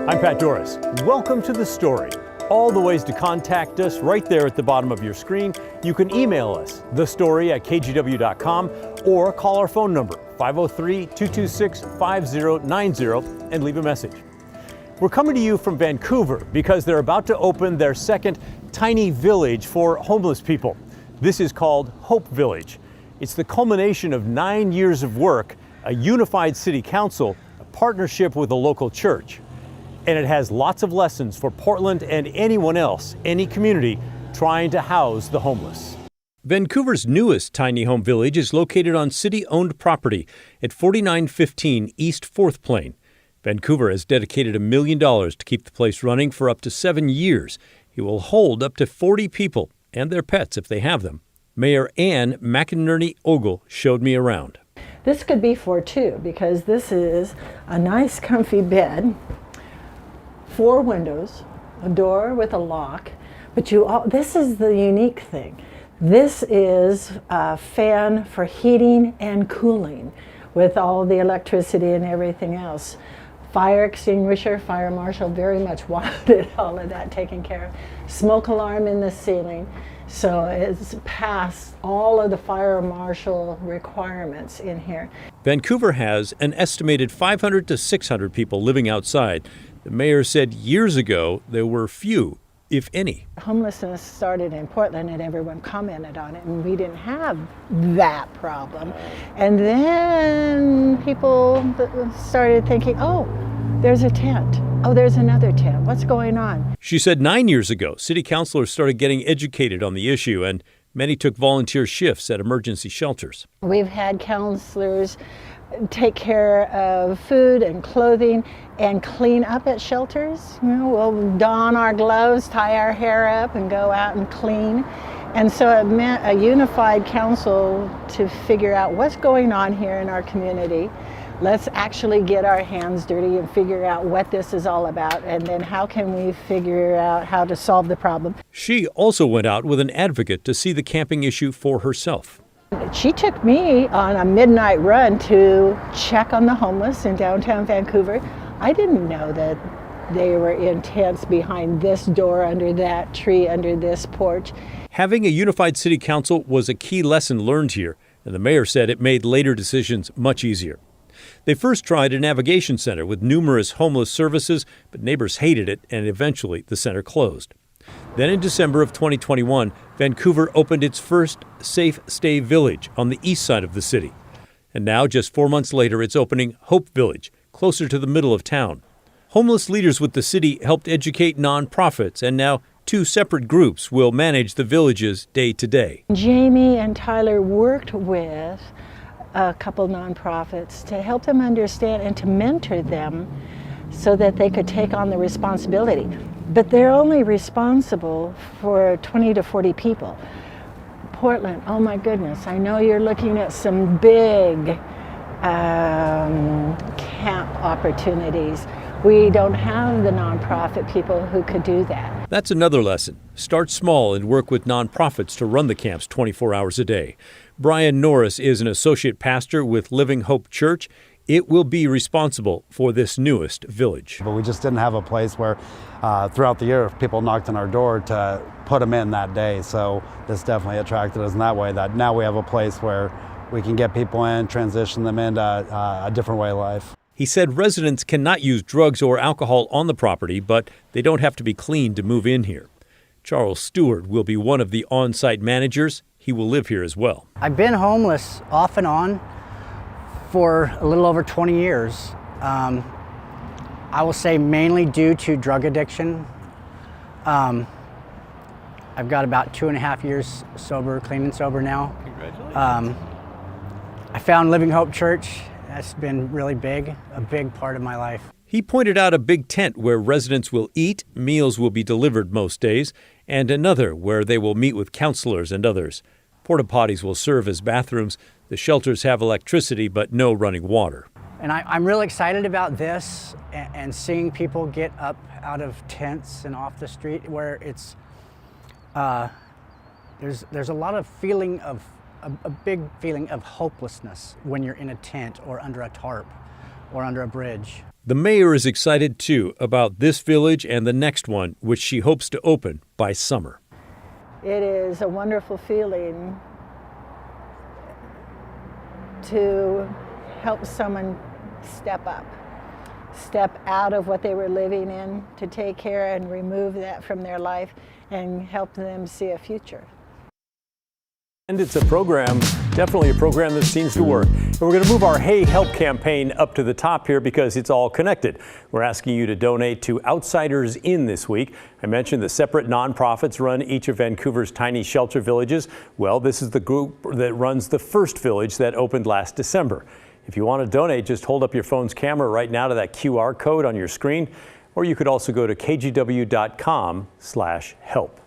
I'm Pat Doris. Welcome to The Story. All the ways to contact us right there at the bottom of your screen. You can email us, thestory@kgw.com, or call our phone number, 503-226-5090, and leave a message. We're coming to you from Vancouver because they're about to open their second tiny village for homeless people. This is called Hope Village. It's the culmination of 9 years of work, a unified city council, a partnership with a local church. And it has lots of lessons for Portland and anyone else, any community, trying to house the homeless. Vancouver's newest tiny home village is located on city-owned property at 4915 East 4th Plain. Vancouver has dedicated $1 million to keep the place running for up to 7 years. It will hold up to 40 people and their pets if they have them. Mayor Anne McInerney-Ogle showed me around. This could be for two because this is a nice comfy bed, 4 windows, a door with a lock, but this is the unique thing. This is a fan for heating and cooling with all the electricity and everything else. Fire extinguisher, fire marshal very much wanted all of that taken care of. Smoke alarm in the ceiling. So it's passed all of the fire marshal requirements in here. Vancouver has an estimated 500 to 600 people living outside. The mayor said years ago there were few, if any. Homelessness started in Portland and everyone commented on it, and we didn't have that problem. And then people started thinking, oh, there's a tent. Oh, there's another tent. What's going on? She said 9 years ago, city councilors started getting educated on the issue, and many took volunteer shifts at emergency shelters. We've had counselors take care of food and clothing and clean up at shelters. You know, we'll don our gloves, tie our hair up, and go out and clean. And so it meant a unified council to figure out what's going on here in our community. Let's actually get our hands dirty and figure out what this is all about, and then how can we figure out how to solve the problem. She also went out with an advocate to see the camping issue for herself. She took me on a midnight run to check on the homeless in downtown Vancouver. I didn't know that they were in tents behind this door, under that tree, under this porch. Having a unified city council was a key lesson learned here, and the mayor said it made later decisions much easier. They first tried a navigation center with numerous homeless services, but neighbors hated it, and eventually the center closed. Then in December of 2021, Vancouver opened its first Safe Stay Village on the east side of the city. And now, just 4 months later, it's opening Hope Village, closer to the middle of town. Homeless leaders with the city helped educate nonprofits, and now 2 separate groups will manage the villages day to day. Jamie and Tyler worked with a couple nonprofits to help them understand and to mentor them so that they could take on the responsibility. But they're only responsible for 20 to 40 people. Portland, oh my goodness, I know you're looking at some big camp opportunities. We don't have the nonprofit people who could do that. That's another lesson. Start small and work with nonprofits to run the camps 24 hours a day. Brian Norris is an associate pastor with Living Hope Church. It will be responsible for this newest village. But we just didn't have a place where throughout the year people knocked on our door to put them in that day. So this definitely attracted us in that way, that now we have a place where we can get people in, transition them into a different way of life. He said residents cannot use drugs or alcohol on the property, but they don't have to be clean to move in here. Charles Stewart will be one of the on-site managers. He will live here as well. I've been homeless off and on for a little over 20 years. I will say mainly due to drug addiction. I've got about 2.5 years sober, clean and sober now. Congratulations. I found Living Hope Church. That's been really big, a big part of my life. He pointed out a big tent where residents will eat, meals will be delivered most days, and another where they will meet with counselors and others. Porta potties will serve as bathrooms. The shelters have electricity, but no running water. And I'm really excited about this and seeing people get up out of tents and off the street where it's, there's a lot of feeling of, a big feeling of hopelessness when you're in a tent or under a tarp or under a bridge. The mayor is excited too about this village and the next one, which she hopes to open by summer. It is a wonderful feeling to help someone step up, step out of what they were living in, to take care and remove that from their life and help them see a future. And it's a program, definitely a program that seems to work. And we're going to move our Hey Help campaign up to the top here because it's all connected. We're asking you to donate to Outsiders In this week. I mentioned the separate nonprofits run each of Vancouver's tiny shelter villages. Well, this is the group that runs the first village that opened last December. If you want to donate, just hold up your phone's camera right now to that QR code on your screen, or you could also go to kgw.com/help.